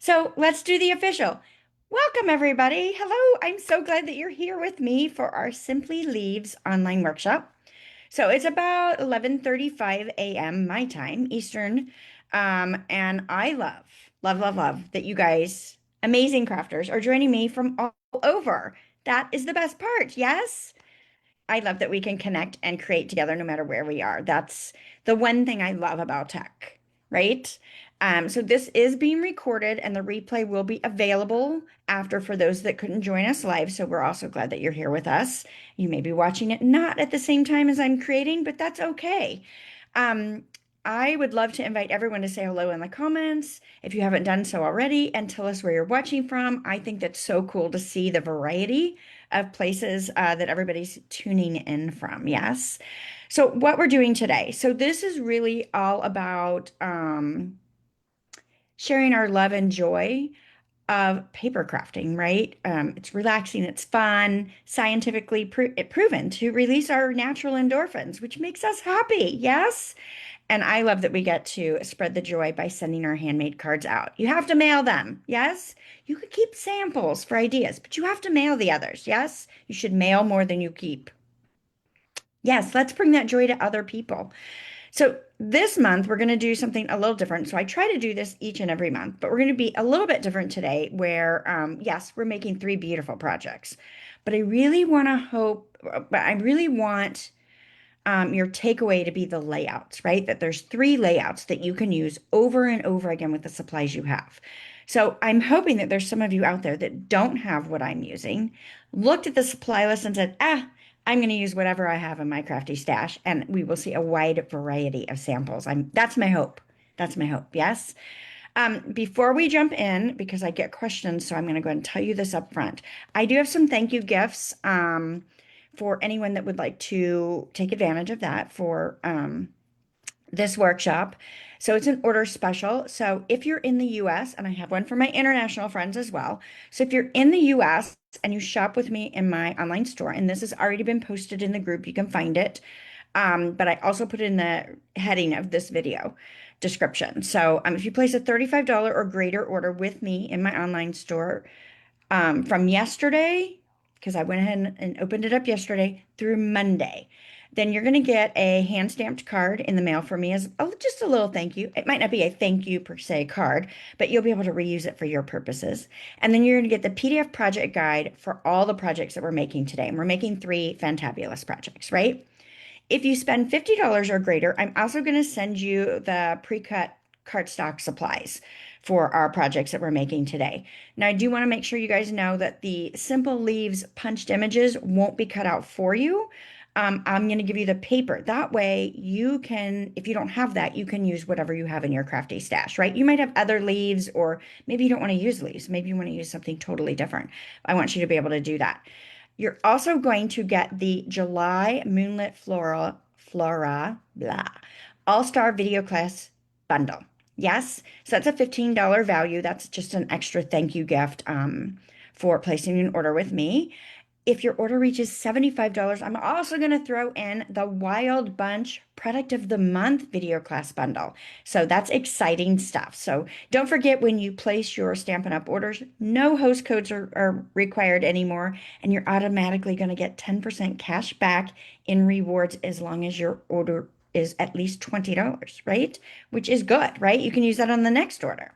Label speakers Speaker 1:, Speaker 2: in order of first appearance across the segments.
Speaker 1: So let's do the official. Welcome, everybody. Hello. I'm so glad that you're here with me for our Simply Leaves online workshop. So it's about 11:35 a.m. my time, Eastern. And I love that you guys, amazing crafters, are joining me from all over. That is the best part. Yes. I love that we can connect and create together no matter where we are. That's the one thing I love about tech, right? So this is being recorded and the replay will be available after for those that couldn't join us live. So we're also glad that you're here with us. You may be watching it not at the same time as I'm creating, but that's okay. Um, I would love to invite everyone to say hello in the comments if you haven't done so already and tell us where you're watching from. I think that's so cool to see the variety of places that everybody's tuning in from. Yes. So, what we're doing today. So, this is really all about sharing our love and joy of paper crafting, right? It's relaxing, it's fun, scientifically proven to release our natural endorphins, which makes us happy. Yes. And I love that we get to spread the joy by sending our handmade cards out. You have to mail them. Yes. You could keep samples for ideas, but you have to mail the others. Yes. You should mail more than you keep. Yes. Let's bring that joy to other people. So this month, we're going to do something a little different. So I try to do this each and every month, but we're going to be a little bit different today where, yes, we're making three beautiful projects, but I really want your takeaway to be the layouts, right? That there's three layouts that you can use over and over again with the supplies you have. So I'm hoping that there's some of you out there that don't have what I'm using, looked at the supply list and said, I'm going to use whatever I have in my crafty stash, and we will see a wide variety of samples. That's my hope. That's my hope. Yes. Before we jump in, because I get questions, so I'm going to go ahead and tell you this up front. I do have some thank you gifts for anyone that would like to take advantage of that for this workshop. So it's an order special. So if you're in the US, and I have one for my international friends as well. So if you're in the US and you shop with me in my online store, and this has already been posted in the group, you can find it. But I also put in the heading of this video description. So if you place a $35 or greater order with me in my online store from yesterday, because I went ahead and opened it up yesterday through Monday, then you're going to get a hand stamped card in the mail for me as just a little thank you. It might not be a thank you per se card, but you'll be able to reuse it for your purposes. And then you're going to get the PDF project guide for all the projects that we're making today. And we're making three fantabulous projects, right? If you spend $50 or greater, I'm also going to send you the pre-cut cardstock supplies for our projects that we're making today. Now, I do want to make sure you guys know that the Simple Leaves punched images won't be cut out for you. I'm going to give you the paper. That way you can, if you don't have that, you can use whatever you have in your crafty stash, right? You might have other leaves, or maybe you don't want to use leaves. Maybe you want to use something totally different. I want you to be able to do that. You're also going to get the July Moonlit Flora, blah, All-Star Video Class Bundle. Yes, so that's a $15 value. That's just an extra thank you gift for placing an order with me. If your order reaches $75, I'm also going to throw in the Wild Bunch Product of the Month video class bundle. So that's exciting stuff. So don't forget, when you place your Stampin' Up! Orders, no host codes are required anymore, and you're automatically going to get 10% cash back in rewards as long as your order is at least $20, right? Which is good, right? You can use that on the next order.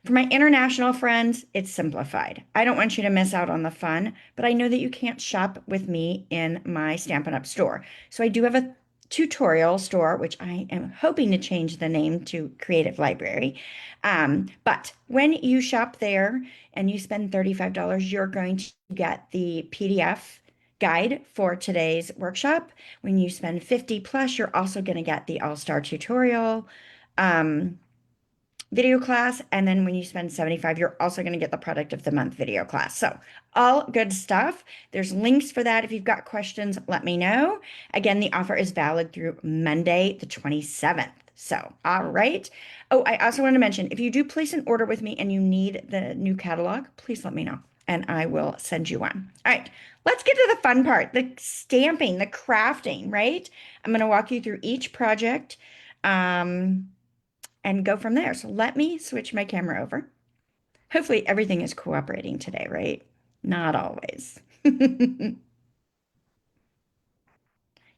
Speaker 1: For my international friends, it's simplified. I don't want you to miss out on the fun, but I know that you can't shop with me in my Stampin' Up! Store. So I do have a tutorial store, which I am hoping to change the name to Creative Library. But when you shop there and you spend $35, you're going to get the PDF guide for today's workshop. When you spend 50 plus, you're also going to get the All-Star tutorial. Video class, and then when you spend 75, you're also going to get the product of the month video class. So all good stuff. There's links for that. If you've got questions, let me know. Again, the offer is valid through Monday the 27th. So all right. Oh, I also want to mention, if you do place an order with me and you need the new catalog, please let me know and I will send you one. All right, let's get to the fun part, the stamping, the crafting, right? I'm going to walk you through each project and go from there. So let me switch my camera over. Hopefully everything is cooperating today, right? Not always.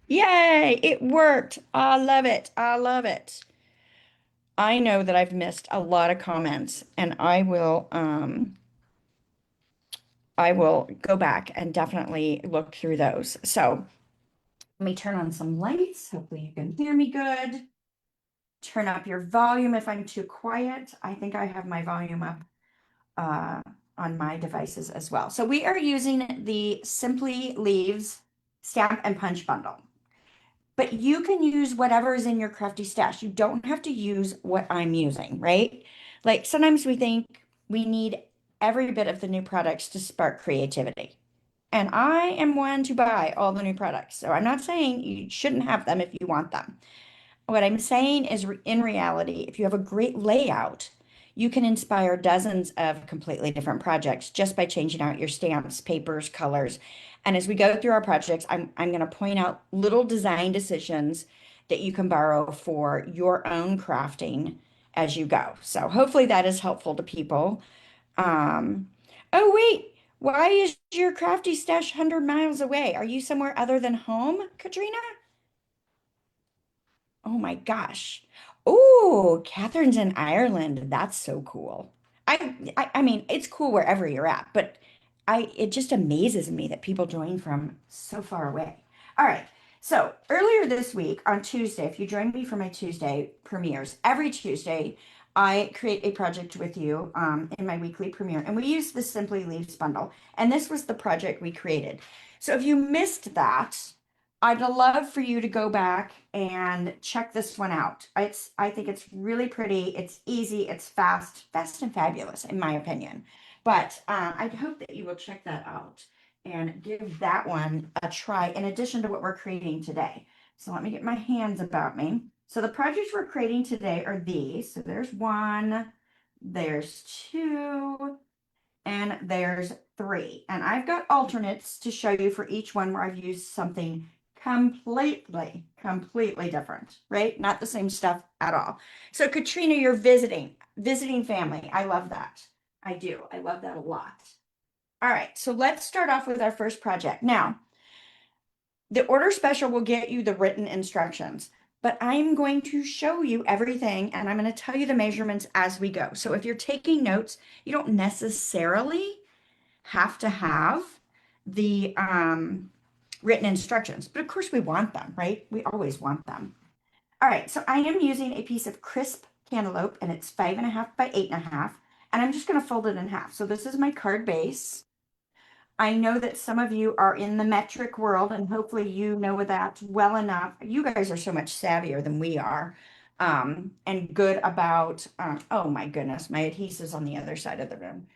Speaker 1: Yay, it worked. I love it. I love it. I know that I've missed a lot of comments and I will go back and definitely look through those. So let me turn on some lights. Hopefully you can hear me good. Turn up your volume if I'm too quiet. I think I have my volume up uh, on my devices as well. So we are using the Simply Leaves Stamp and Punch bundle. But you can use whatever is in your crafty stash. You don't have to use what I'm using, right? Like sometimes we think we need every bit of the new products to spark creativity. And I am one to buy all the new products. So I'm not saying you shouldn't have them if you want them. What I'm saying is, in reality, if you have a great layout, you can inspire dozens of completely different projects just by changing out your stamps, papers, colors. And as we go through our projects, I'm going to point out little design decisions that you can borrow for your own crafting as you go. So hopefully that is helpful to people. Um, oh, wait, why is your crafty stash 100 miles away? Are you somewhere other than home, Katrina? Oh my gosh. Oh, Catherine's in Ireland. That's so cool. I mean, it's cool wherever you're at, but it just amazes me that people join from so far away. All right. So earlier this week on Tuesday, if you join me for my Tuesday premieres, every Tuesday I create a project with you in my weekly premiere, and we use the Simply Leaves bundle. And this was the project we created. So if you missed that, I'd love for you to go back and check this one out. I think it's really pretty. It's easy. It's fast and fabulous, in my opinion. But I hope that you will check that out and give that one a try in addition to what we're creating today. So let me get my hands about me. So the projects we're creating today are these. So there's one, there's two, and there's three. And I've got alternates to show you for each one where I've used something completely different, right? Not the same stuff at all. So Katrina, you're visiting family. I love that. I do. I love that a lot. All right, so let's start off with our first project. Now, the order special will get you the written instructions, but I'm going to show you everything and I'm going to tell you the measurements as we go. So if you're taking notes, you don't necessarily have to have the written instructions, but of course we want them, right? We always want them. All right, so I am using a piece of crisp cantaloupe and it's 5.5 by 8.5, and I'm just going to fold it in half. So this is my card base. I know that some of you are in the metric world and hopefully you know that well enough. You guys are so much savvier than we are and good about, oh my goodness, my adhesive's on the other side of the room.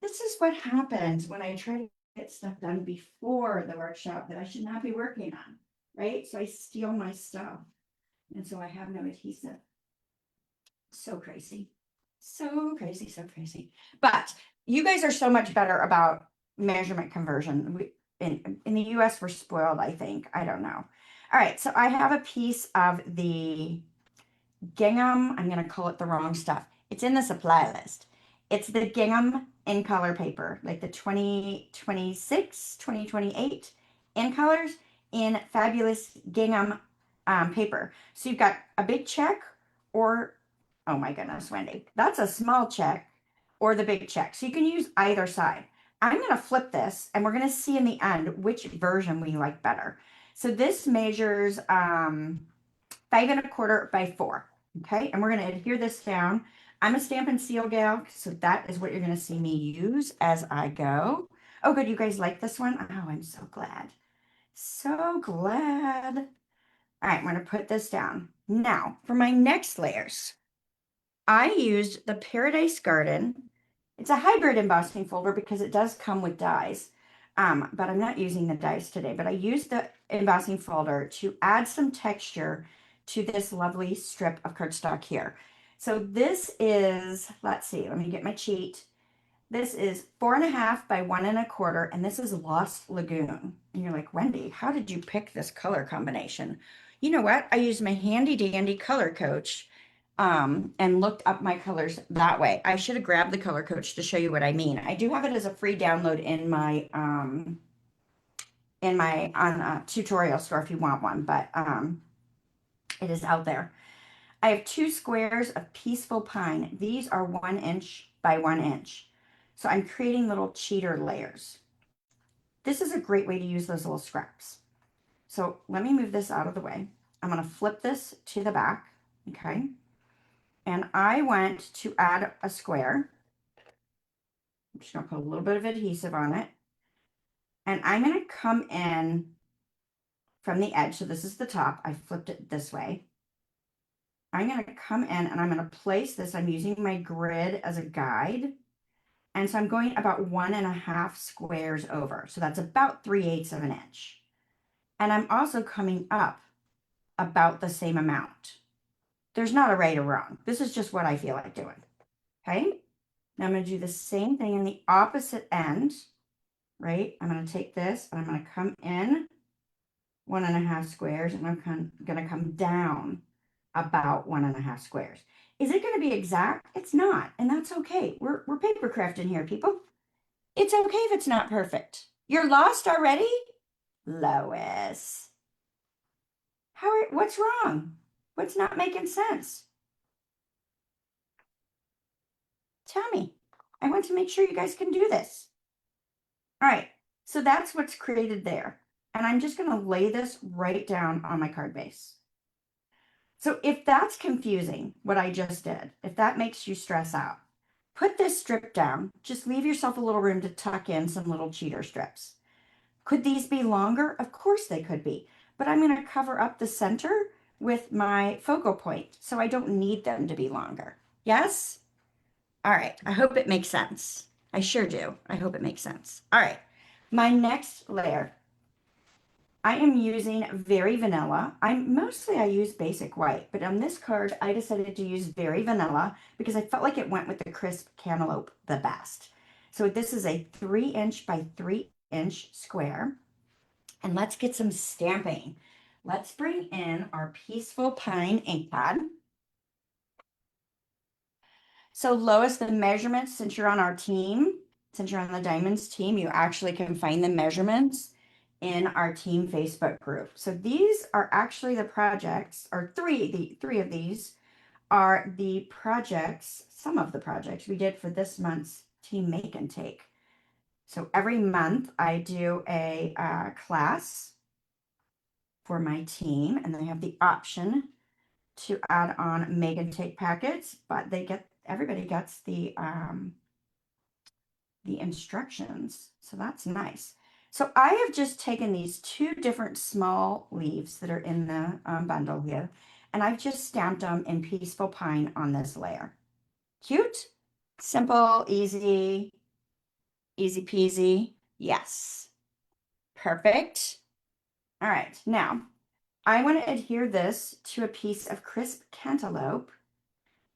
Speaker 1: This is what happens when I try to get stuff done before the workshop that I should not be working on, right? So I steal my stuff. And so I have no adhesive. So crazy. So crazy, so crazy. But you guys are so much better about measurement conversion. In the US, we're spoiled, I think. I don't know. All right, so I have a piece of the gingham. I'm going to call it the wrong stuff. It's in the supply list. It's the gingham in color paper, like the 2026, 2028 in colors in fabulous gingham paper. So you've got a big check or, oh my goodness, Wendy, that's a small check or the big check. So you can use either side. I'm going to flip this and we're going to see in the end which version we like better. So this measures 5.25 by 4. Okay, and we're going to adhere this down. I'm a Stampin' Seal gal, so that is what you're going to see me use as I go. Oh, good, you guys like this one? Oh, I'm so glad. So glad. All right, I'm going to put this down. Now, for my next layers, I used the Paradise Garden. It's a hybrid embossing folder because it does come with dies. But I'm not using the dies today, but I used the embossing folder to add some texture to this lovely strip of cardstock here. So this is, let's see, let me get my cheat. This is 4.5 by 1.25, and this is Lost Lagoon. And you're like, Wendy, how did you pick this color combination? You know what? I used my handy dandy color coach and looked up my colors that way. I should have grabbed the color coach to show you what I mean. I do have it as a free download in my on tutorial store if you want one, but it is out there. I have 2 squares of peaceful pine. These are 1 inch by 1 inch. So I'm creating little cheater layers. This is a great way to use those little scraps. So let me move this out of the way. I'm going to flip this to the back. Okay. And I went to add a square. I'm just going to put a little bit of adhesive on it. And I'm going to come in from the edge. So this is the top. I flipped it this way. I'm going to come in and I'm going to place this. I'm using my grid as a guide. And so I'm going about 1.5 squares over. So that's about 3/8 of an inch. And I'm also coming up about the same amount. There's not a right or wrong. This is just what I feel like doing. Okay. Now I'm going to do the same thing in the opposite end, right? I'm going to take this and I'm going to come in 1.5 squares and I'm going to come down about 1.5 squares. Is it going to be exact? It's not. And that's okay. We're paper crafting here, people. It's okay if it's not perfect. You're lost already? Lois. What's wrong? What's not making sense? Tell me. I want to make sure you guys can do this. All right, so that's what's created there. And I'm just going to lay this right down on my card base. So if that's confusing, what I just did, if that makes you stress out, put this strip down. Just leave yourself a little room to tuck in some little cheater strips. Could these be longer? Of course they could be. But I'm going to cover up the center with my focal point, so I don't need them to be longer. Yes? All right. I hope it makes sense. I sure do. I hope it makes sense. All right. My next layer, I am using Very Vanilla. I use basic white, but on this card, I decided to use Very Vanilla because I felt like it went with the crisp cantaloupe the best. So this is a 3-inch by 3-inch square. And let's get some stamping. Let's bring in our Peaceful Pine ink pad. So Lois, the measurements, since you're on our team, since you're on the Diamonds team, you actually can find the measurements in our team Facebook group. So these are actually the projects, or three of these are the projects, some of the projects we did for this month's team make and take. So every month I do a class for my team, and they have the option to add on make and take packets, but everybody gets the instructions. So that's nice. So I have just taken these 2 different small leaves that are in the bundle here, and I've just stamped them in Peaceful Pine on this layer. Cute, simple, easy, easy peasy. Yes, perfect. All right, now I want to adhere this to a piece of crisp cantaloupe.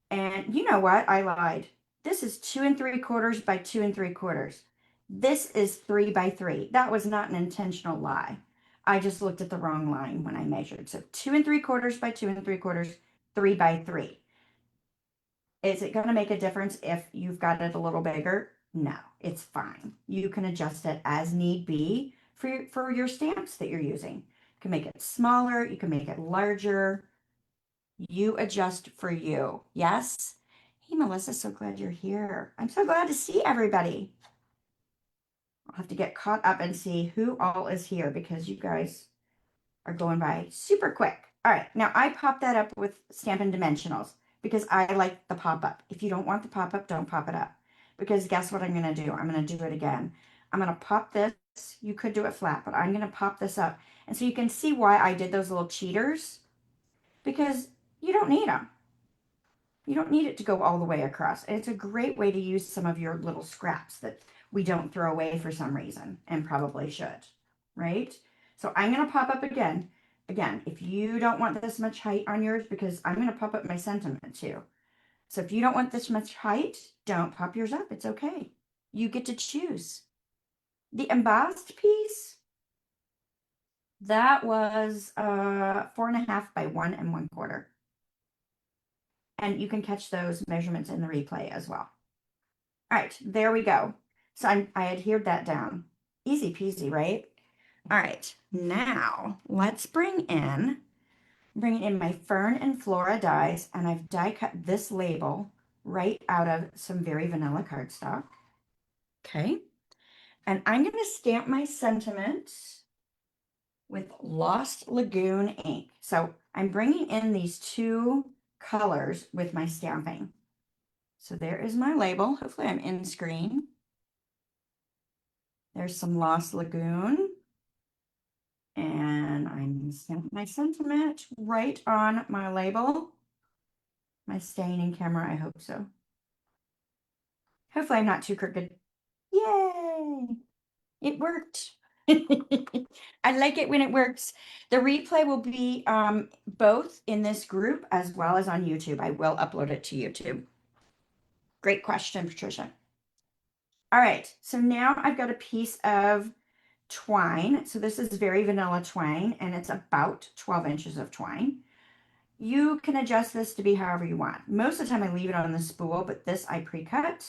Speaker 1: And you know what? I lied. This is 2 3/4 by 2 3/4. This is 3 by 3. That was not an intentional lie. I just looked at the wrong line when I measured. So 2 3/4 by 2 3/4, 3 by 3. Is it going to make a difference if you've got it a little bigger? No, it's fine. You can adjust it as need be for your stamps that you're using. You can make it smaller, you can make it larger. You adjust for you. Yes? Hey, Melissa, so glad you're here. I'm so glad to see everybody. I'll have to get caught up and see who all is here because you guys are going by super quick. All right, now I pop that up with Stampin' Dimensionals because I like the pop-up. If you don't want the pop-up, don't pop it up. Because guess what I'm going to do? I'm going to do it again. I'm going to pop this. You could do it flat, but I'm going to pop this up. And so you can see why I did those little cheaters because you don't need them. You don't need it to go all the way across. And it's a great way to use some of your little scraps that we don't throw away for some reason and probably should, right? So I'm going to pop up again. Again, if you don't want this much height on yours, because I'm going to pop up my sentiment too. So if you don't want this much height, don't pop yours up. It's okay. You get to choose. The embossed piece, that was 4.5 by 1 1/4. And you can catch those measurements in the replay as well. All right, there we go. So I adhered that down. Easy peasy, right? All right, now let's bring in my Fern and Flora dies, and I've die cut this label right out of some very vanilla cardstock. Okay, and I'm going to stamp my sentiment with Lost Lagoon ink. So I'm bringing in these two colors with my stamping. So there is my label. Hopefully I'm in screen. There's some Lost Lagoon. And I'm stamping my sentiment right on my label. My staying in camera, I hope so. Hopefully I'm not too crooked. Yay! It worked. I like it when it works. The replay will be both in this group as well as on YouTube. I will upload it to YouTube. Great question, Patricia. All right, so now I've got a piece of twine. So this is very vanilla twine, and it's about 12 inches of twine. You can adjust this to be however you want. Most of the time I leave it on the spool, but this I pre-cut.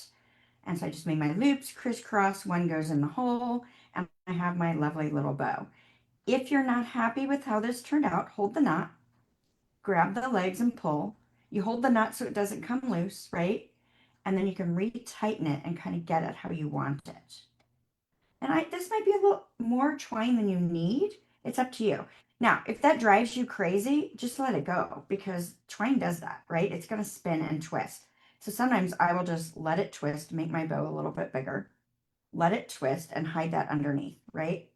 Speaker 1: And so I just made my loops, crisscross, one goes in the hole, and I have my lovely little bow. If you're not happy with how this turned out, hold the knot, grab the legs and pull. You hold the knot so it doesn't come loose, right? And then you can retighten it and kind of get it how you want it. And this might be a little more twine than you need. It's up to you. Now, if that drives you crazy, just let it go because twine does that, right? It's going to spin and twist. So sometimes I will just let it twist, make my bow a little bit bigger, let it twist and hide that underneath, right?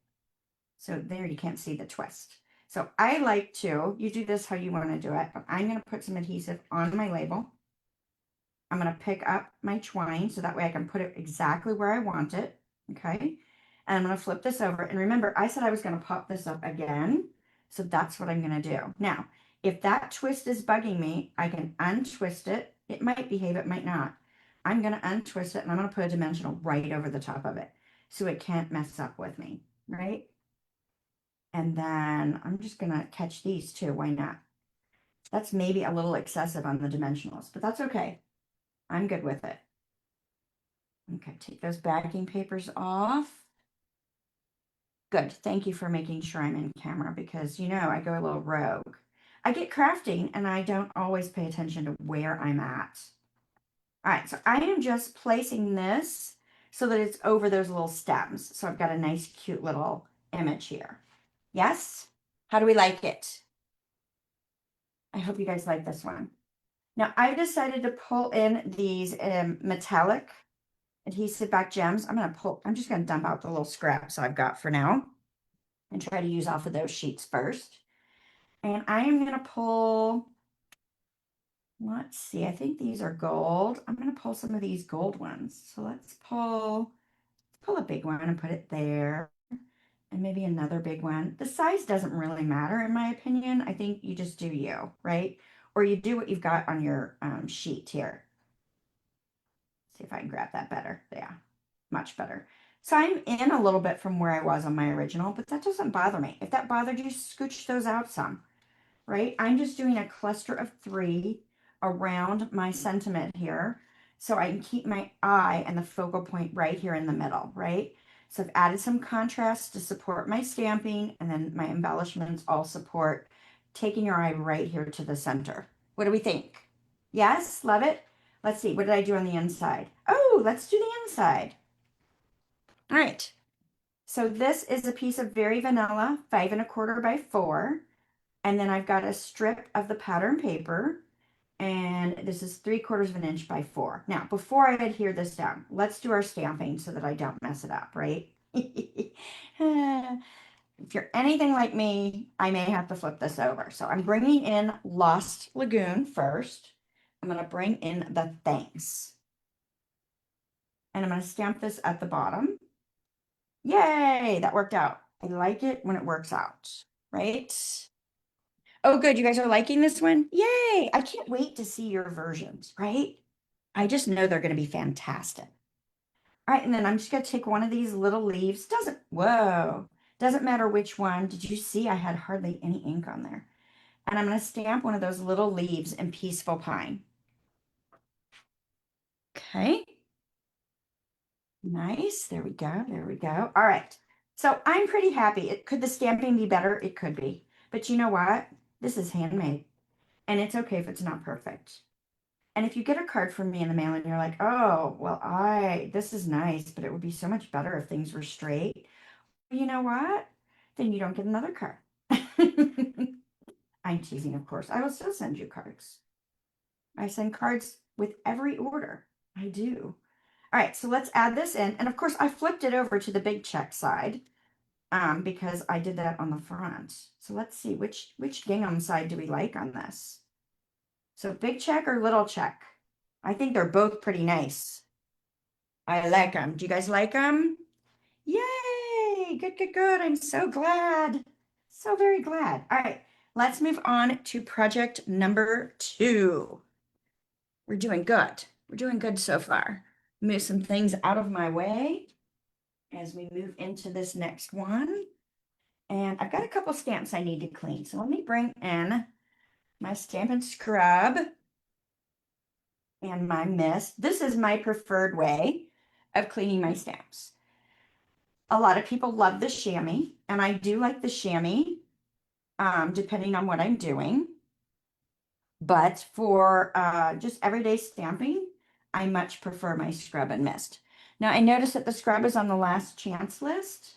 Speaker 1: So there you can't see the twist. So I like to, you do this how you want to do it, but I'm going to put some adhesive on my label. I'm going to pick up my twine so that way I can put it exactly where I want it, okay? And I'm going to flip this over. And remember, I said I was going to pop this up again. So that's what I'm going to do. Now, if that twist is bugging me, I can untwist it. It might behave, it might not. I'm going to untwist it and I'm going to put a dimensional right over the top of it so it can't mess up with me, right? And then I'm just going to catch these too. Why not? That's maybe a little excessive on the dimensionals, but that's okay. I'm good with it. Okay, take those backing papers off. Good. Thank you for making sure I'm in camera because, you know, I go a little rogue. I get crafting and I don't always pay attention to where I'm at. All right, so I am just placing this so that it's over those little stems. So I've got a nice, cute little image here. Yes? How do we like it? I hope you guys like this one. Now, I've decided to pull in these metallic adhesive back gems. I'm just going to dump out the little scraps I've got for now and try to use off of those sheets first. And I am going to pull, let's see, I think these are gold. I'm going to pull some of these gold ones. So let's pull a big one and put it there. And maybe another big one. The size doesn't really matter in my opinion. I think you just do you, right? Or you do what you've got on your sheet here. See if I can grab that better. Yeah, much better. So I'm in a little bit from where I was on my original, but that doesn't bother me. If that bothered you, scooch those out some, right? I'm just doing a cluster of 3 around my sentiment here so I can keep my eye and the focal point right here in the middle, right? So I've added some contrast to support my stamping, and then my embellishments all support taking your eye right here to the center. What do we think? Yes, love it. Let's see, what did I do on the inside? Oh, let's do the inside. All right. So this is a piece of very vanilla, 5 1/4 by 4. And then I've got a strip of the pattern paper. And this is 3/4 of an inch by 4. Now, before I adhere this down, let's do our stamping so that I don't mess it up, right? If you're anything like me, I may have to flip this over. So I'm bringing in Lost Lagoon first. I'm going to bring in the Thanks. And I'm going to stamp this at the bottom. Yay, that worked out. I like it when it works out, right? Oh, good. You guys are liking this one? Yay. I can't wait to see your versions, right? I just know they're going to be fantastic. All right, and then I'm just going to take one of these little leaves. Doesn't matter which one. Did you see I had hardly any ink on there? And I'm going to stamp one of those little leaves in Peaceful Pine. Okay. Nice. There we go. There we go. All right. So I'm pretty happy. Could the stamping be better? It could be. But you know what? This is handmade, and it's okay if it's not perfect. And if you get a card from me in the mail and you're like, oh, well, this is nice, but it would be so much better if things were straight. You know what? Then you don't get another card. I'm teasing, of course. I will still send you cards. I send cards with every order. I do. All right, so let's add this in. And of course, I flipped it over to the big check side because I did that on the front. So let's see, which gingham side do we like on this? So big check or little check? I think they're both pretty nice. I like them. Do you guys like them? Yay! Good, good, good. I'm so glad. So very glad. All right, let's move on to project number 2. We're doing good. We're doing good so far. Move some things out of my way as we move into this next one. And I've got a couple stamps I need to clean. So let me bring in my Stampin' Scrub and my mist. This is my preferred way of cleaning my stamps. A lot of people love the chamois, and I do like the chamois, depending on what I'm doing. But for just everyday stamping, I much prefer my scrub and mist. Now, I noticed that the scrub is on the last chance list.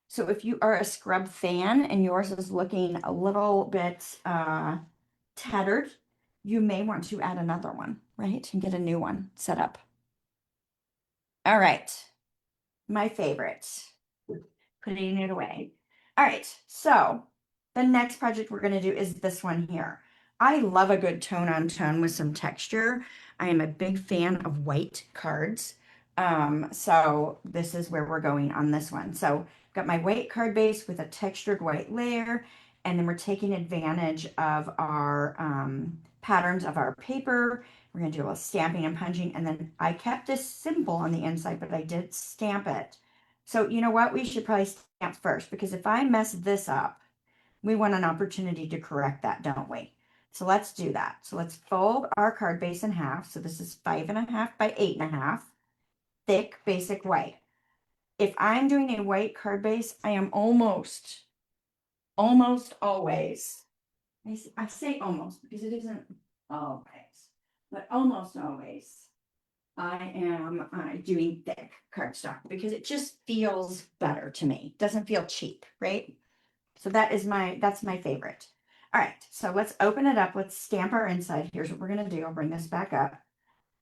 Speaker 1: So if you are a scrub fan and yours is looking a little bit tattered, you may want to add another one, right? And get a new one set up. All right, my favorite. Putting it away. All right, so the next project we're going to do is this one here. I love a good tone on tone with some texture. I am a big fan of white cards. So this is where we're going on this one. So I've got my white card base with a textured white layer, and then we're taking advantage of our patterns of our paper. We're going to do a little stamping and punching, and then I kept this symbol on the inside, but I did stamp it. So you know what? We should probably stamp first, because if I mess this up, we want an opportunity to correct that, don't we? So let's do that. So let's fold our card base in half. So this is 5.5 by 8.5, thick basic white. If I'm doing a white card base, I am almost always, I say almost because it isn't always, but almost always I am doing thick cardstock because it just feels better to me. Doesn't feel cheap, right? So that's my favorite. All right, so let's open it up. Let's stamp our inside. Here's what we're gonna do. I'll bring this back up.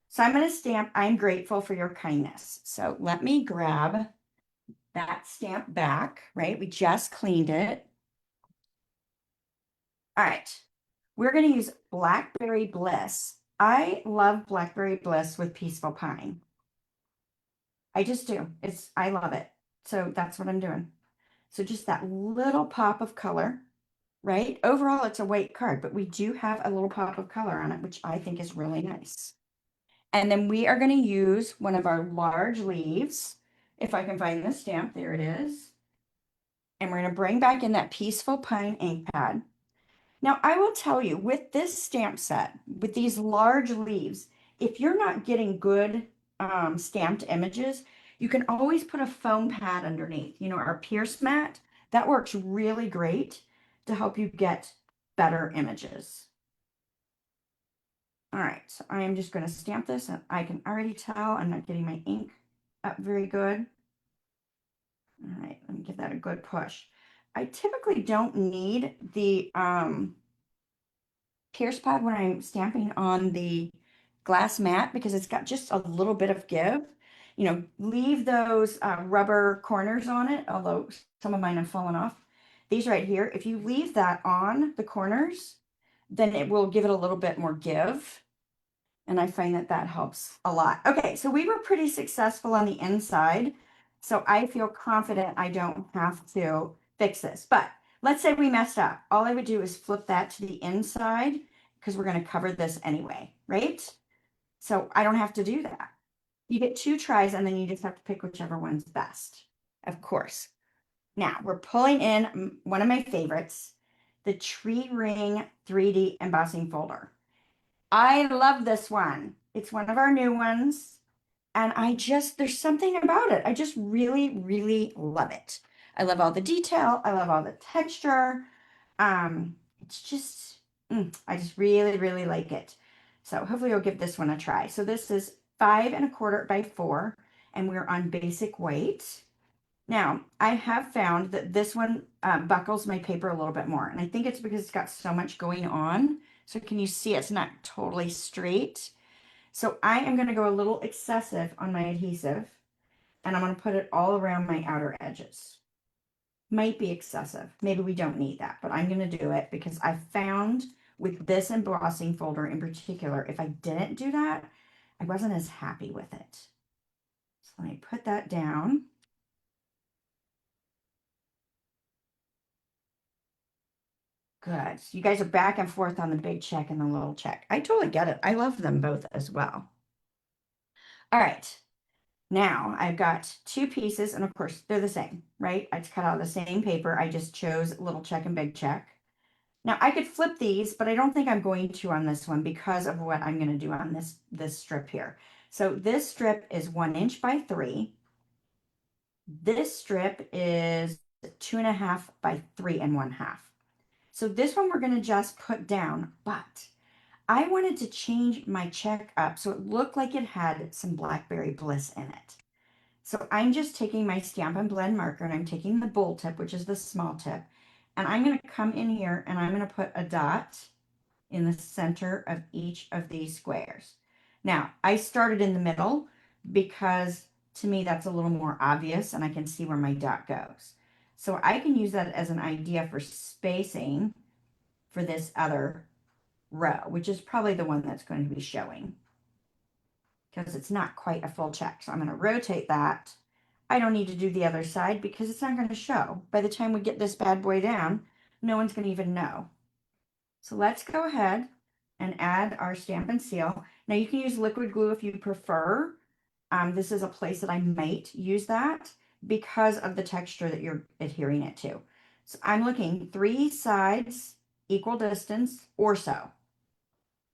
Speaker 1: So I'm gonna stamp, I'm grateful for your kindness. So let me grab that stamp back, right? We just cleaned it. All right, we're gonna use Blackberry Bliss. I love Blackberry Bliss with Peaceful Pine. I just do. I love it. So that's what I'm doing. So just that little pop of color, right? Overall, it's a white card, but we do have a little pop of color on it, which I think is really nice. And then we are going to use one of our large leaves. If I can find the stamp, there it is. And we're going to bring back in that Peaceful Pine ink pad. Now, I will tell you, with this stamp set, with these large leaves, if you're not getting good stamped images, you can always put a foam pad underneath. You know, our Pierce mat, that works really great to help you get better images. All right, so I am just going to stamp this, and I can already tell I'm not getting my ink up very good. All right, let me give that a good push. I typically don't need the Pierce pad when I'm stamping on the glass mat because it's got just a little bit of give. You know, leave those rubber corners on it, although some of mine have fallen off. These right here, if you leave that on the corners, then it will give it a little bit more give. And I find that that helps a lot. Okay, so we were pretty successful on the inside. So I feel confident I don't have to fix this. But let's say we messed up. All I would do is flip that to the inside because we're going to cover this anyway, right? So I don't have to do that. You get 2 tries and then you just have to pick whichever one's best, of course. Now we're pulling in one of my favorites, the Tree Ring 3D embossing folder. I love this one. It's one of our new ones. And there's something about it. I just really, really love it. I love all the detail. I love all the texture. It's just, I just really, really like it. So hopefully you'll give this one a try. So this is 5 1/4 by 4, and we're on basic weight. Now, I have found that this one buckles my paper a little bit more, and I think it's because it's got so much going on. So can you see it's not totally straight? So I am going to go a little excessive on my adhesive, and I'm going to put it all around my outer edges. Might be excessive. Maybe we don't need that, but I'm going to do it because I found with this embossing folder in particular, if I didn't do that, I wasn't as happy with it. So let me put that down. Good. So you guys are back and forth on the big check and the little check. I totally get it. I love them both as well. All right. Now I've got two pieces, and of course they're the same, right? I just cut out the same paper. I just chose little check and big check. Now I could flip these, but I don't think I'm going to on this one because of what I'm going to do on this strip here. So this strip is 1 inch by 3. This strip is 2.5 by 3 1/2. So this one we're going to just put down, but I wanted to change my check up so it looked like it had some blackberry bliss in it. So I'm just taking my Stampin' Blend marker and I'm taking the bold tip, which is the small tip, and I'm going to come in here and I'm going to put a dot in the center of each of these squares. Now, I started in the middle because to me that's a little more obvious and I can see where my dot goes. So I can use that as an idea for spacing for this other row, which is probably the one that's going to be showing because it's not quite a full check. So I'm going to rotate that. I don't need to do the other side because it's not going to show. By the time we get this bad boy down, no one's going to even know. So let's go ahead and add our Stampin' Seal. Now you can use liquid glue if you prefer. This is a place that I might use that because of the texture that you're adhering it to. So I'm looking 3 sides equal distance or so.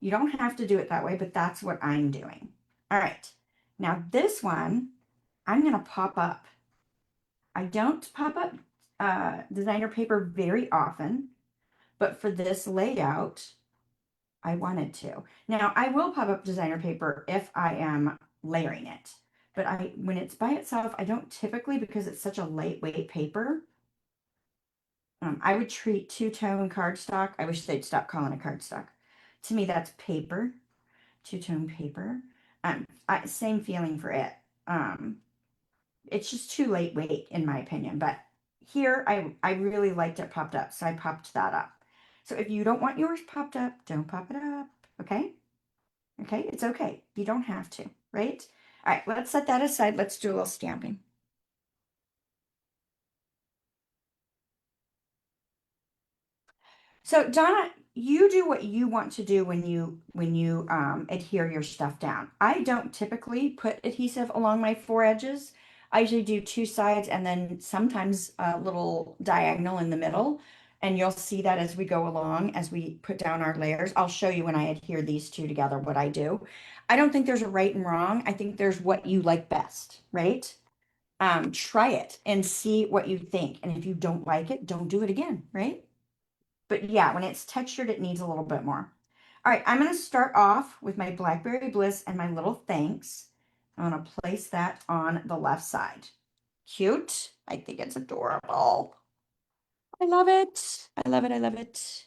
Speaker 1: You don't have to do it that way, but that's what I'm doing. All right. Now this one, I'm going to pop up. I don't pop up designer paper very often, but for this layout, I wanted to. Now I will pop up designer paper if I am layering it, but when it's by itself, I don't typically because it's such a lightweight paper. I would treat two-tone cardstock. I wish they'd stop calling it cardstock. To me, that's paper, two-tone paper. Same feeling for it. Um, it's just too lightweight in my opinion, but here I really liked it popped up, so I popped that up. So if you don't want yours popped up, don't pop it up, okay? Okay, it's okay. You don't have to, right? All right, let's set that aside. Let's do a little stamping. So Donna, you do what you want to do when you adhere your stuff down. I don't typically put adhesive along my 4 edges. I usually do 2 sides and then sometimes a little diagonal in the middle. And you'll see that as we go along, as we put down our layers. I'll show you when I adhere these two together what I do. I don't think there's a right and wrong. I think there's what you like best, right? Try it and see what you think. And if you don't like it, don't do it again, right? But yeah, when it's textured, it needs a little bit more. All right, I'm going to start off with my Blackberry Bliss and my little thanks. I'm going to place that on the left side. Cute. I think it's adorable. I love it. I love it. I love it.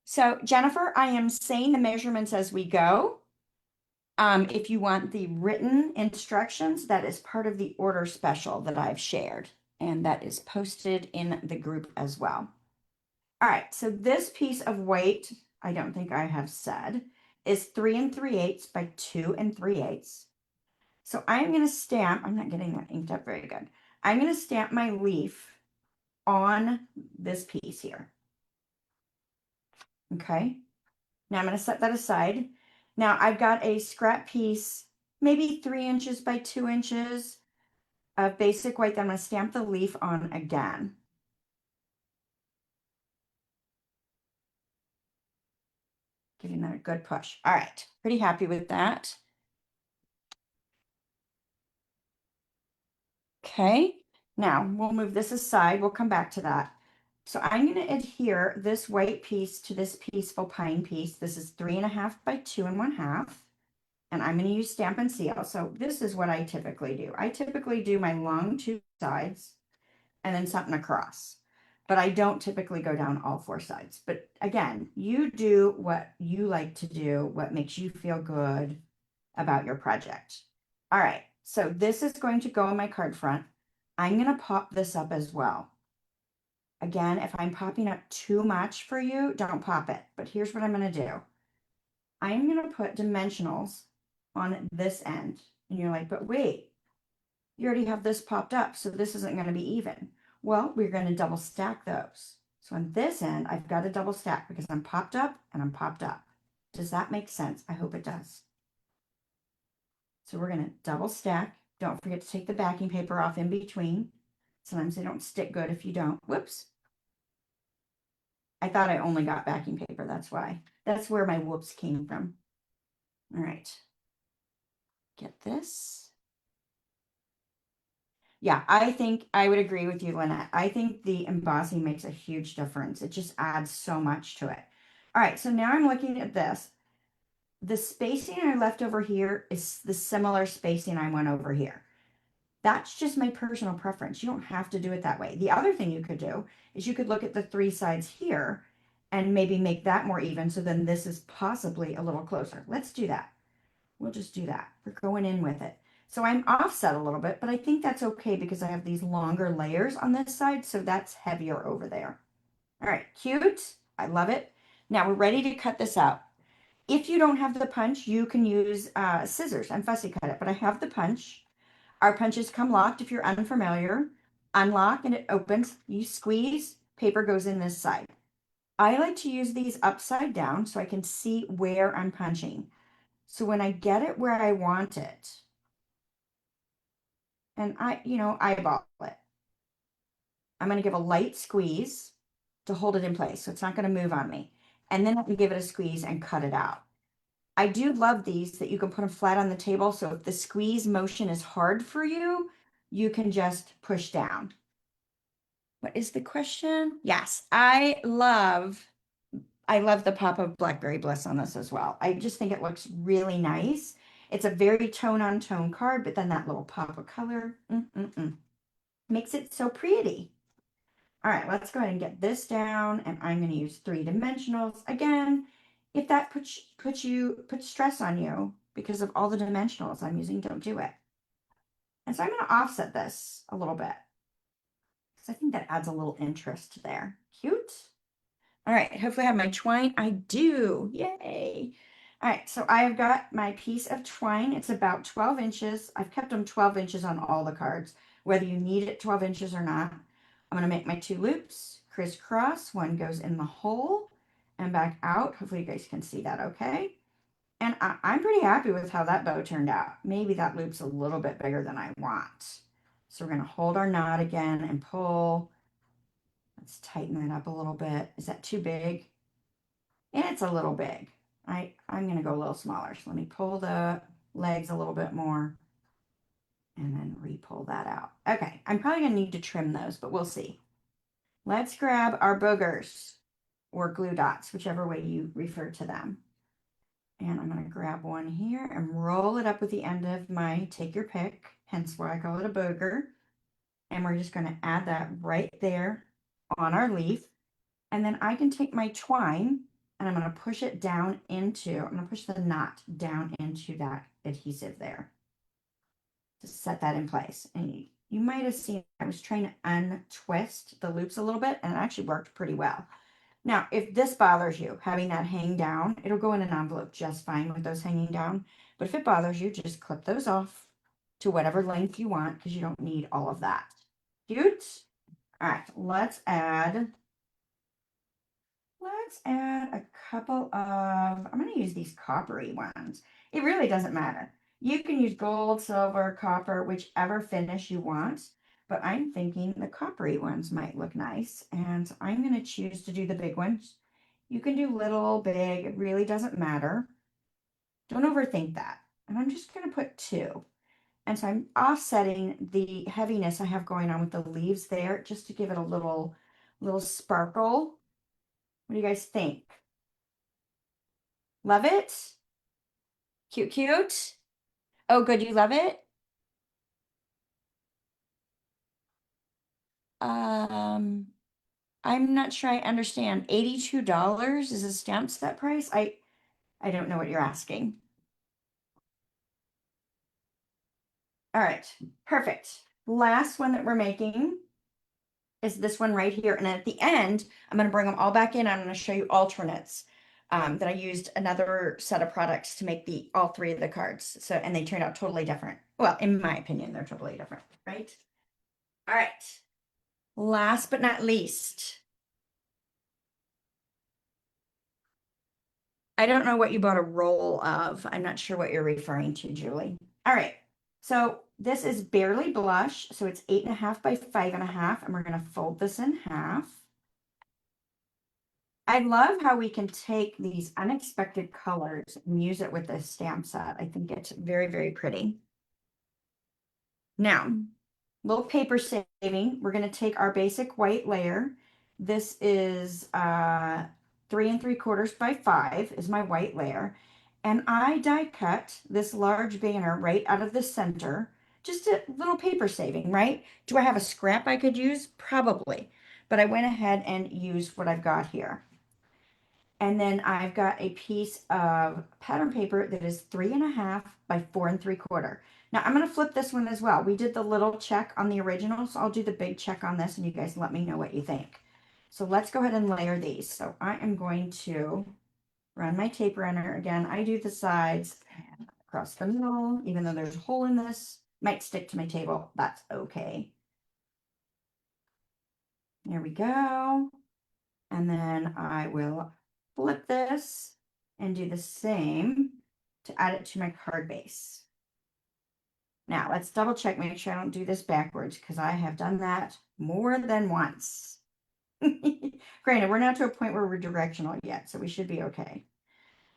Speaker 1: So Jennifer, I am saying the measurements as we go. If you want the written instructions, that is part of the order special that I've shared, and that is posted in the group as well. All right, so this piece of weight, I don't think I have said, is 3 3/8 by 2 3/8. So I'm going to stamp, I'm not getting that inked up very good. I'm going to stamp my leaf on this piece here. Okay, now I'm going to set that aside. Now I've got a scrap piece, maybe 3 inches by 2 inches of basic white that I'm going to stamp the leaf on again. Giving that a good push. All right, pretty happy with that. Okay, now we'll move this aside. We'll come back to that. So I'm going to adhere this white piece to this peaceful pine piece. This is 3.5 by 2.5. And I'm going to use Stampin' Seal. So this is what I typically do. I typically do my long two sides and then something across. But I don't typically go down all four sides. But again, you do what you like to do, what makes you feel good about your project. All right, so this is going to go on my card front. I'm going to pop this up as well. Again, if I'm popping up too much for you, don't pop it. But here's what I'm going to do. I'm going to put dimensionals on this end. And you're like, but wait, you already have this popped up, so this isn't going to be even. Well, we're going to double stack those. So on this end, I've got to double stack because I'm popped up and I'm popped up. Does that make sense? I hope it does. So we're going to double stack. Don't forget to take the backing paper off in between. Sometimes they don't stick good if you don't. Whoops. I thought I only got backing paper. That's why. That's where my whoops came from. All right. Get this. Yeah, I think I would agree with you, Lynette. I think the embossing makes a huge difference. It just adds so much to it. All right, so now I'm looking at this. The spacing I left over here is the similar spacing I went over here. That's just my personal preference. You don't have to do it that way. The other thing you could do is you could look at the three sides here and maybe make that more even. So then this is possibly a little closer. Let's do that. We'll just do that. We're going in with it. So I'm offset a little bit, but I think that's okay because I have these longer layers on this side. So that's heavier over there. All right, cute. I love it. Now we're ready to cut this out. If you don't have the punch, you can use scissors and fussy cut it, but I have the punch. Our punches come locked if you're unfamiliar. Unlock and it opens. You squeeze, paper goes in this side. I like to use these upside down so I can see where I'm punching. So when I get it where I want it, and eyeball it, I'm going to give a light squeeze to hold it in place so it's not going to move on me. And then I can give it a squeeze and cut it out. I do love these that you can put them flat on the table. So if the squeeze motion is hard for you, you can just push down. What is the question? Yes, I love the pop of Blackberry Bliss on this as well. I just think it looks really nice. It's a very tone on tone card, but then that little pop of color makes it so pretty. All right, let's go ahead and get this down, and I'm going to use 3 dimensionals. Again, if that puts stress on you because of all the dimensionals I'm using, don't do it. And so I'm going to offset this a little bit because I think that adds a little interest there. Cute. All right, hopefully I have my twine. I do. Yay. All right, so I have got my piece of twine. It's about 12 inches. I've kept them 12 inches on all the cards, whether you need it 12 inches or not. I'm going to make my 2 loops, crisscross. One goes in the hole and back out. Hopefully you guys can see that okay. And I'm pretty happy with how that bow turned out. Maybe that loop's a little bit bigger than I want. So we're going to hold our knot again and pull. Let's tighten that up a little bit. Is that too big? And it's a little big. I'm going to go a little smaller. So let me pull the legs a little bit more and then re-pull that out. Okay, I'm probably going to need to trim those, but we'll see. Let's grab our boogers or glue dots, whichever way you refer to them. And I'm going to grab one here and roll it up with the end of my take your pick, hence why I call it a booger. And we're just going to add that right there on our leaf. And then I can take my twine and I'm going to push it down into, I'm going to push the knot down into that adhesive there to set that in place. And you might have seen I was trying to untwist the loops a little bit and it actually worked pretty well. Now, if this bothers you, having that hang down, it'll go in an envelope just fine with those hanging down. But if it bothers you, just clip those off to whatever length you want because you don't need all of that. Cute? All right, let's add a couple of, I'm going to use these coppery ones. It really doesn't matter. You can use gold, silver, copper, whichever finish you want. But I'm thinking the coppery ones might look nice. And so I'm going to choose to do the big ones You can do little, big, it really doesn't matter. Don't overthink that. And I'm just going to put two. And so I'm offsetting the heaviness I have going on with the leaves there just to give it a little sparkle. What do you guys think? Love it? Cute, cute. Oh, good. You love it? Um, I'm not sure I understand. $82 is a stamp set price? I don't know what you're asking. All right, perfect. Last one that we're making is this one right here. And at the end, I'm going to bring them all back in. I'm going to show you alternates that I used another set of products to make the all three of the cards. So, and they turned out totally different. Well, in my opinion, they're totally different, right? All right. Last but not least, I don't know what you bought a roll of. I'm not sure what you're referring to, Julie. All right. So this is Barely Blush. So it's 8.5 by 5.5. And we're going to fold this in half. I love how we can take these unexpected colors and use it with this stamp set. I think it's very, very pretty. Now, little paper saving. We're going to take our basic white layer. This is 3 3/4 by 5 is my white layer. And I die cut this large banner right out of the center. Just a little paper saving, right? Do I have a scrap I could use? Probably. But I went ahead and used what I've got here. And then I've got a piece of pattern paper that is 3.5 by 4 3/4. Now I'm going to flip this one as well. We did the little check on the original, so I'll do the big check on this and you guys let me know what you think. So let's go ahead and layer these. So I am going to run my tape runner. Again, I do the sides across the middle, even though there's a hole in this. Might stick to my table. That's okay. There we go. And then I will flip this and do the same to add it to my card base. Now let's double check, make sure I don't do this backwards because I have done that more than once. Granted, we're not to a point where we're directional yet, so we should be okay.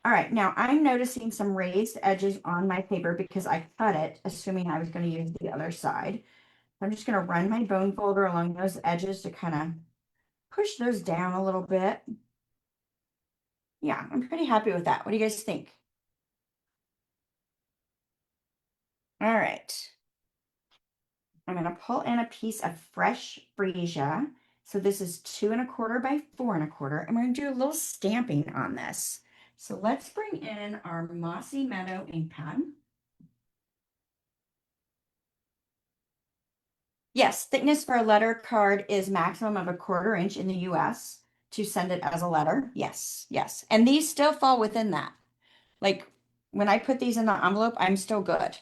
Speaker 1: All right, now I'm noticing some raised edges on my paper because I cut it, assuming I was going to use the other side. I'm just going to run my bone folder along those edges to kind of push those down a little bit. Yeah, I'm pretty happy with that. What do you guys think? All right. I'm going to pull in a piece of fresh freesia. So this is 2 1/4 by 4 1/4. And we're going to do a little stamping on this. So let's bring in our Mossy Meadow ink pad. Yes, thickness for a letter card is maximum of 1/4 inch in the US to send it as a letter. Yes, yes. And these still fall within that. Like when I put these in the envelope, I'm still good.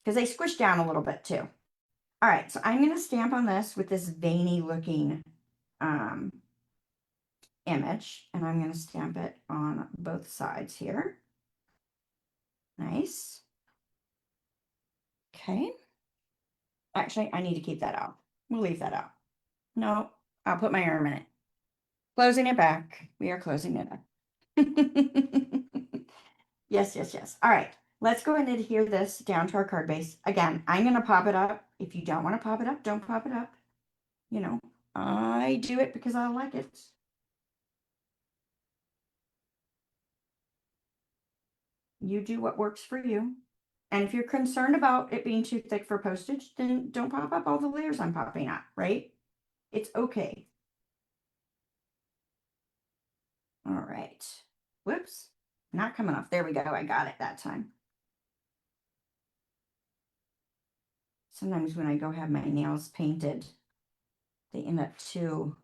Speaker 1: Because they squish down a little bit too. All right, so I'm going to stamp on this with this veiny looking um, image, and I'm going to stamp it on both sides here. Nice. Okay. Actually, I need to keep that out. We'll leave that out. No, I'll put my arm in it. Closing it back. We are closing it up. Yes, yes, yes. All right. Let's go ahead and adhere this down to our card base. Again, I'm going to pop it up. If you don't want to pop it up, don't pop it up. You know, I do it because I like it. You do what works for you. And if you're concerned about it being too thick for postage, then don't pop up all the layers I'm popping up, right? It's okay. All right. Whoops. Not coming off. There we go. I got it that time. Sometimes when I go have my nails painted, they end up too,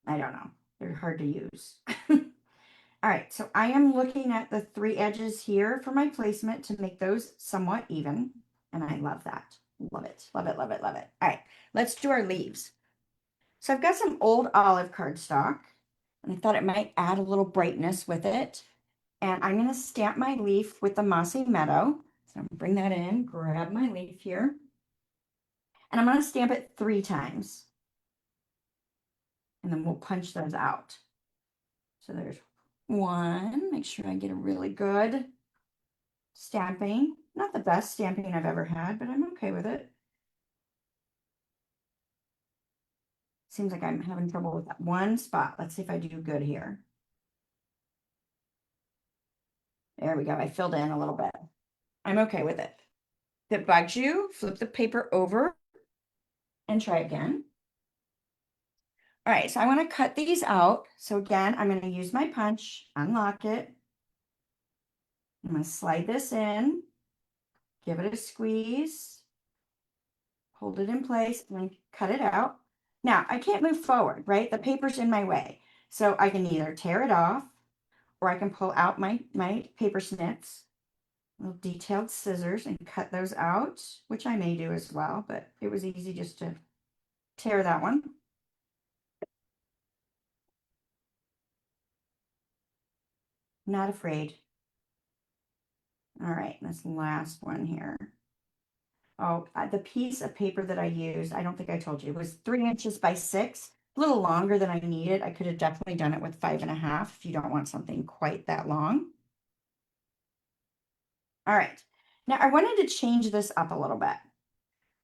Speaker 1: I don't know, they're hard to use. All right, so I am looking at the 3 edges here for my placement to make those somewhat even. And I love that. Love it, love it, love it, love it. All right, let's do our leaves. So I've got some old olive cardstock, and I thought it might add a little brightness with it. And I'm going to stamp my leaf with the Mossy Meadow. So I'm going to bring that in, grab my leaf here. And I'm going to stamp it 3 times. and then we'll punch those out. So there's one. Make sure I get a really good stamping. Not the best stamping I've ever had, but I'm okay with it. Seems like I'm having trouble with that one spot. Let's see if I do good here. There we go. I filled in a little bit. I'm okay with it. If it bugs you, flip the paper over and try again. All right, so I want to cut these out. So again, I'm going to use my punch, unlock it. I'm going to slide this in, give it a squeeze, hold it in place, and then cut it out. Now, I can't move forward, right? The paper's in my way. So I can either tear it off or I can pull out my paper snips, little detailed scissors, and cut those out, which I may do as well, but it was easy just to tear that one. Not afraid. All right, this last one here. Oh, the piece of paper that I used, I don't think I told you, was 3 inches by 6, a little longer than I needed. I could have definitely done it with 5.5 if you don't want something quite that long. All right, now I wanted to change this up a little bit.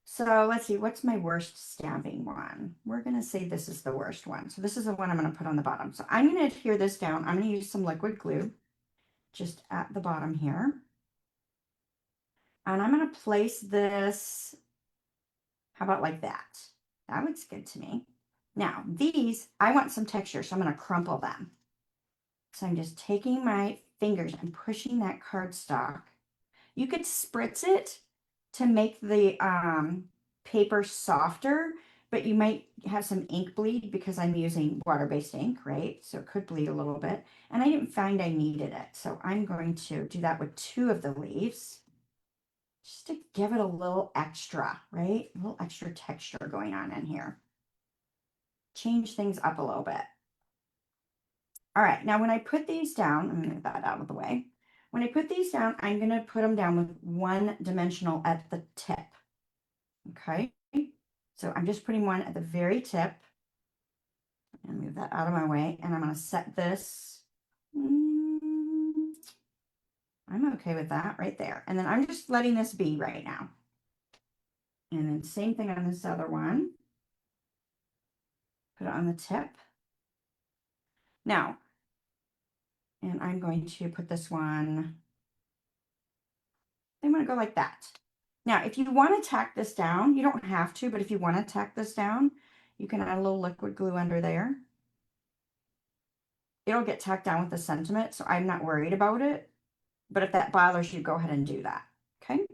Speaker 1: So let's see, what's my worst stamping one? We're gonna say this is the worst one. So this is the one I'm gonna put on the bottom. So I'm gonna adhere this down. I'm gonna use some liquid glue just at the bottom here. And I'm gonna place this, how about like that? That looks good to me. Now these, I want some texture, so I'm gonna crumple them. So I'm just taking my fingers and pushing that cardstock. You could spritz it to make the paper softer, but you might have some ink bleed because I'm using water-based ink, right? So it could bleed a little bit. And I didn't find I needed it. So I'm going to do that with 2 of the leaves just to give it a little extra, right? A little extra texture going on in here. Change things up a little bit. All right, now when I put these down, I'm going to get that out of the way. When I put these down, I'm going to put them down with 1 dimensional at the tip. Okay, so I'm just putting one at the very tip and move that out of my way. And I'm going to set this. I'm okay with that right there. And then I'm just letting this be right now. And then same thing on this other one. Put it on the tip. Now, and I'm going to put this one, I'm going to go like that. Now, if you want to tack this down, you don't have to, but if you want to tack this down, you can add a little liquid glue under there. It'll get tacked down with the sentiment, so I'm not worried about it. But if that bothers you, go ahead and do that. Okay.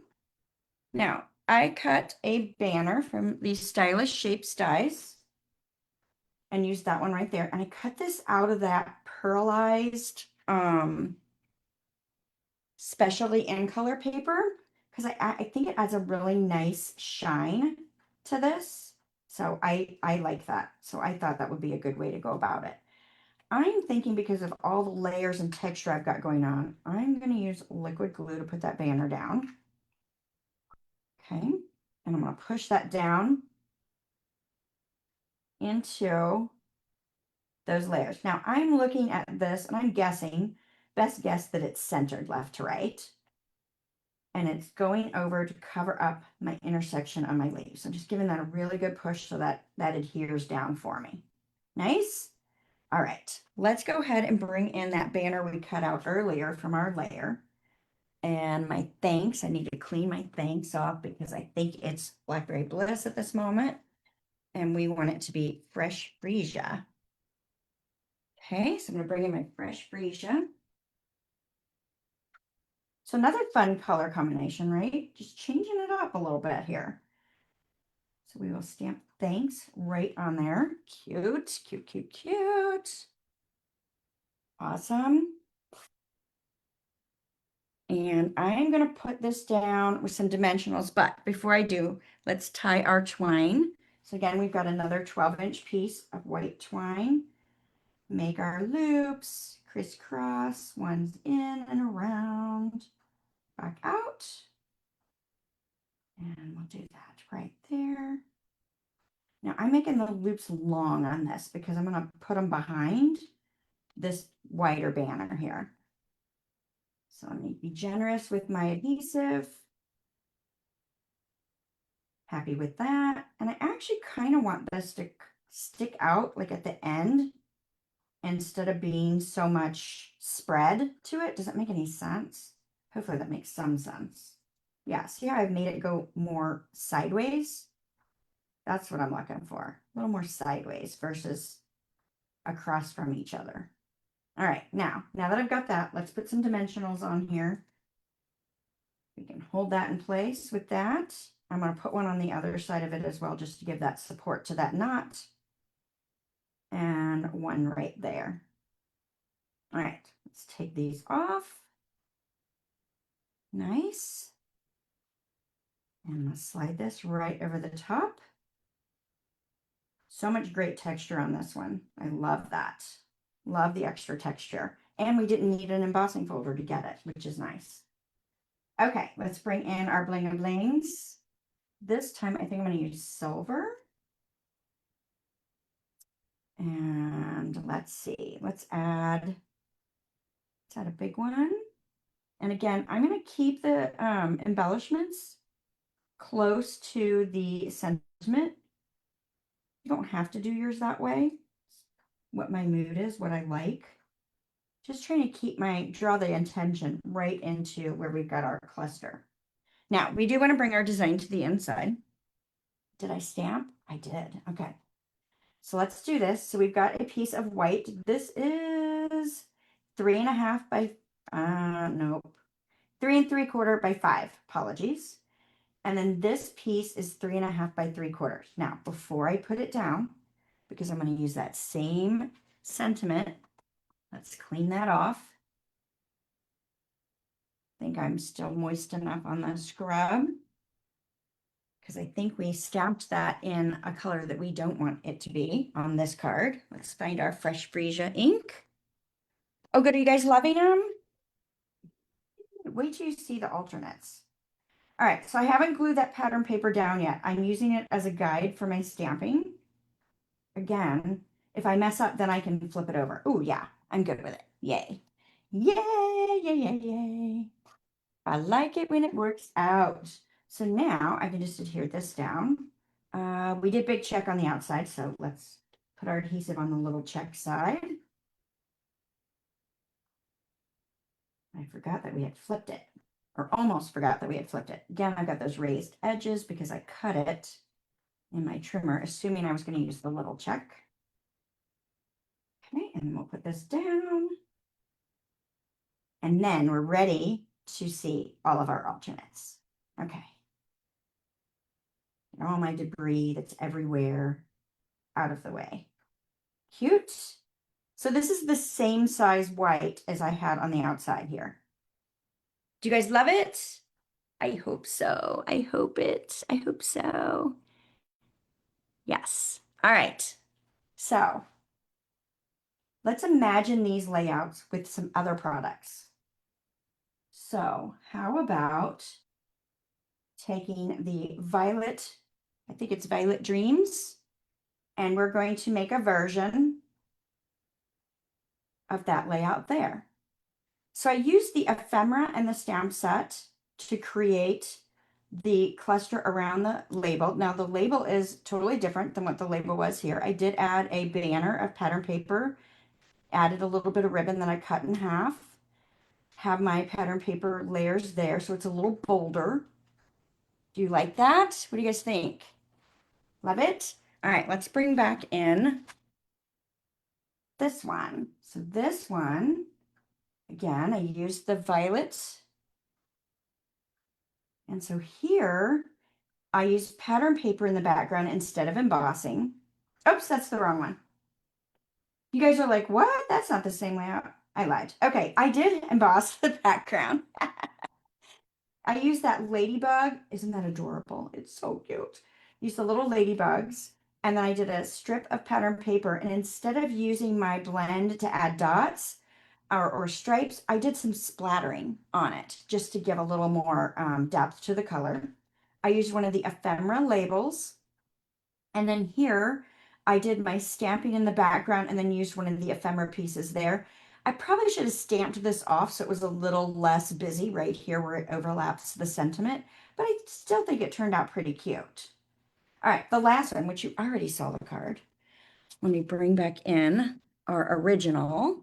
Speaker 1: Now, I cut a banner from these Stylish Shapes dies and used that one right there. And I cut this out of that pearlized specialty in color paper because I think it adds a really nice shine to this. So I like that. So I thought that would be a good way to go about it. I'm thinking because of all the layers and texture I've got going on, I'm going to use liquid glue to put that banner down. Okay, and I'm going to push that down into those layers. Now I'm looking at this and I'm guessing, best guess that it's centered left to right. And it's going over to cover up my intersection of my leaves. So just giving that a really good push so that that adheres down for me. Nice. All right, let's go ahead and bring in that banner we cut out earlier from our layer. And my thanks, I need to clean my thanks off because I think it's Blackberry Bliss at this moment. And we want it to be Fresh Freesia. Okay, so I'm gonna bring in my Fresh Freesia. So another fun color combination, right? Just changing it up a little bit here. So we will stamp thanks right on there. Cute, cute, cute, cute. Awesome. And I'm going to put this down with some dimensionals, but before I do, let's tie our twine. So again, we've got another 12-inch piece of white twine. Make our loops, crisscross, ones in and around, back out. And we'll do that right there. Now I'm making the loops long on this because I'm going to put them behind this wider banner here. So I'm going to be generous with my adhesive. Happy with that. And I actually kind of want this to stick out like at the end instead of being so much spread to it. Does that make any sense? Hopefully that makes some sense. Yeah, see how I've made it go more sideways? That's what I'm looking for. A little more sideways versus across from each other. All right, now that I've got that, let's put some dimensionals on here. We can hold that in place with that. I'm going to put one on the other side of it as well, just to give that support to that knot. And one right there. All right, let's take these off. Nice. And let's slide this right over the top. So much great texture on this one. I love that. Love the extra texture. And we didn't need an embossing folder to get it, which is nice. Okay, let's bring in our bling and blings. This time I think I'm going to use silver. And let's see, let's add a big one. And again, I'm going to keep the embellishments close to the sentiment. You don't have to do yours that way. What my mood is, what I like. Just trying to keep draw the intention right into where we've got our cluster. Now, we do want to bring our design to the inside. Did I stamp? I did. Okay. So let's do this. So we've got a piece of white. This is 3.5 by, nope, 3 3/4 by 5. Apologies. And then this piece is 3.5 by 3/4. Now, before I put it down, because I'm going to use that same sentiment, let's clean that off. I think I'm still moist enough on the scrub because I think we stamped that in a color that we don't want it to be on this card. Let's find our fresh freesia ink. Oh, good. Are you guys loving them? Wait till you see the alternates. All right, so I haven't glued that pattern paper down yet. I'm using it as a guide for my stamping. Again, if I mess up, then I can flip it over. Oh, yeah, I'm good with it. Yay. Yay, yay, yay, yay. I like it when it works out. So now I can just adhere this down. We did big check on the outside, so let's put our adhesive on the little check side. I forgot that we had flipped it, or almost forgot that we had flipped it. Again, I've got those raised edges because I cut it in my trimmer, assuming I was going to use the little check. Okay, and we'll put this down. And then we're ready to see all of our alternates. Okay. And all my debris that's everywhere out of the way. Cute. So this is the same size white as I had on the outside here. Do you guys love it? I hope so. I hope it. I hope so. Yes. All right. So let's imagine these layouts with some other products. So how about taking the Violet, I think it's Violet Dreams, and we're going to make a version of that layout there. So I used the ephemera and the stamp set to create the cluster around the label. Now the label is totally different than what the label was here. I did add a banner of pattern paper, added a little bit of ribbon that I cut in half, have my pattern paper layers there, so it's a little bolder. Do you like that? What do you guys think? Love it? All right, let's bring back in this one. So this one, again, I used the violet. And so here, I used pattern paper in the background instead of embossing. Oops, that's the wrong one. You guys are like, what? That's not the same layout. I lied. Okay, I did emboss the background. I used that ladybug. Isn't that adorable? It's so cute. Used the little ladybugs. And then I did a strip of pattern paper. And instead of using my blend to add dots or stripes, I did some splattering on it just to give a little more depth to the color. I used one of the ephemera labels. And then here, I did my stamping in the background and then used one of the ephemera pieces there. I probably should have stamped this off so it was a little less busy right here where it overlaps the sentiment, but I still think it turned out pretty cute. All right, the last one, which you already saw the card. Let me bring back in our original.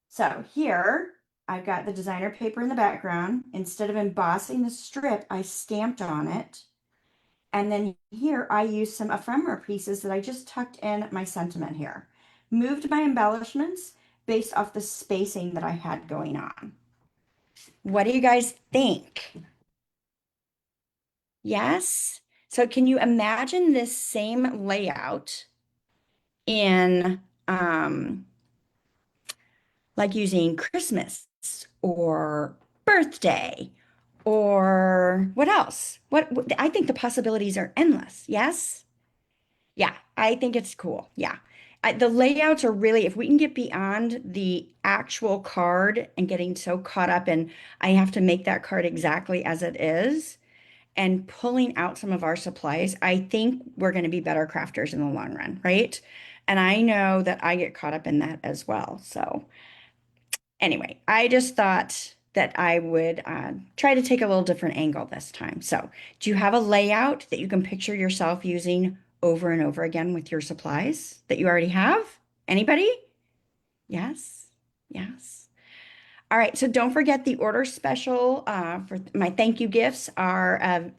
Speaker 1: So here, I've got the designer paper in the background. Instead of embossing the strip, I stamped on it. And then here I used some ephemera pieces that I just tucked in my sentiment here. Moved my embellishments based off the spacing that I had going on. What do you guys think? Yes? So can you imagine this same layout in like using Christmas or birthday or what else? I think the possibilities are endless. Yes? Yeah, I think it's cool. Yeah. The layouts are really, if we can get beyond the actual card and getting so caught up in, I have to make that card exactly as it is, and pulling out some of our supplies, I think we're going to be better crafters in the long run, right? And I know that I get caught up in that as well. So, anyway, I just thought that I would try to take a little different angle this time. So, do you have a layout that you can picture yourself using over and over again with your supplies that you already have? Anybody? Yes. Yes. All right. So don't forget the order special for my thank you gifts are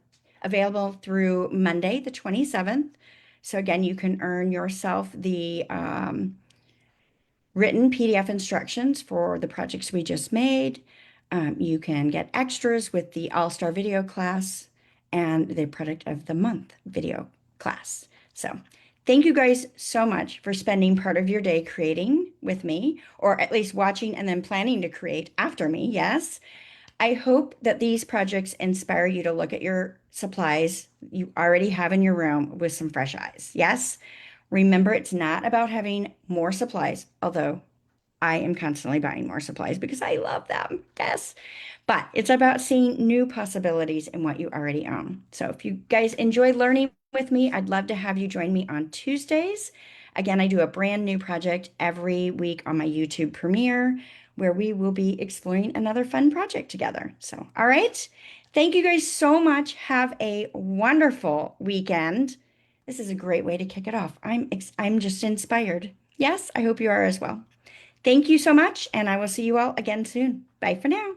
Speaker 1: available through Monday, the 27th. So again, you can earn yourself the written PDF instructions for the projects we just made. You can get extras with the All-Star video class and the Product of the Month video class. So thank you guys so much for spending part of your day creating with me, or at least watching and then planning to create after me. Yes. I hope that these projects inspire you to look at your supplies you already have in your room with some fresh eyes. Yes. Remember, it's not about having more supplies, although I am constantly buying more supplies because I love them. Yes. But it's about seeing new possibilities in what you already own. So if you guys enjoy learning with me, I'd love to have you join me on Tuesdays. Again, I do a brand new project every week on my YouTube premiere where we will be exploring another fun project together. So, all right. Thank you guys so much. Have a wonderful weekend. This is a great way to kick it off. I'm just inspired. Yes, I hope you are as well. Thank you so much, and I will see you all again soon. Bye for now.